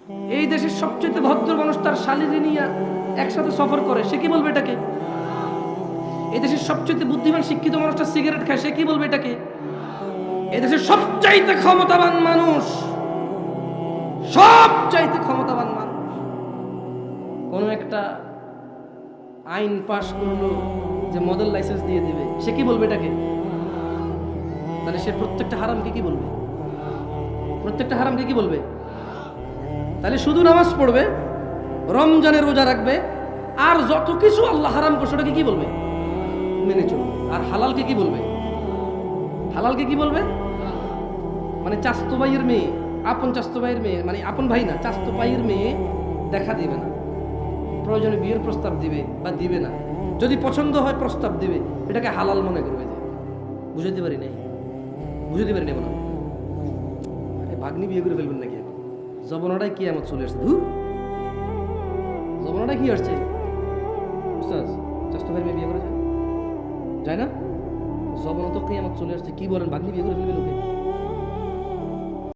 এই দেশের সবচেয়ে ভদ্র মানুষ তার শালীরে নিয়ে একসাথে সফর করে, সে কি বলবে এটাকে? এই দেশের সবচেয়ে বুদ্ধিমান শিক্ষিত মানুষটা সিগারেট খায়, সে কি বলবে এটাকে? এই দেশের সবচাইতে ক্ষমতাবান মানুষ, সবচাইতে ক্ষমতাবান মানুষ কোন একটা আইন পাশ করলো যে মডেল লাইসেন্স দিয়ে দিবে, সে কি বলবে এটাকে? তাহলে সে প্রত্যেকটা হারামকে কি বলবে? প্রত্যেকটা হারামকে কি বলবে? তাহলে শুধু নামাজ পড়বে, রমজানের রোজা রাখবে, আর যত কিছু আল্লাহ হারাম করছে ওটাকে কি বলবে? মেনে চলবে। আর হালালকে কি বলবে? হালালকে কি বলবে? মানে চাস্তো ভাইয়ের মেয়ে, আপন চাস্তো ভাইয়ের মেয়ে, মানে আপন ভাই না, চাস্তো ভাইয়ের মেয়ে দেখা দিবে না, প্রয়োজনে বিয়ের প্রস্তাব দিবে বা দিবে না, যদি পছন্দ হয় প্রস্তাব দিবে, এটাকে হালাল মনে করবে। যে বুঝাতে পারি নাই, বুঝাতে পারি নাই, বলো ভাগ্নি বিয়ে করে ফেলবেন নাকি? জবনাটাই কি আমার চলে আসছে, ধুর জবনাটাই কি আসছে। চাস্তো ভাইয়ের মেয়ে বিয়ে করা যায় না? জবনা তো কি আমার চলে আসছে, কি বলেন? ভাগ্নি বিয়ে করে ফেলবে লোকে?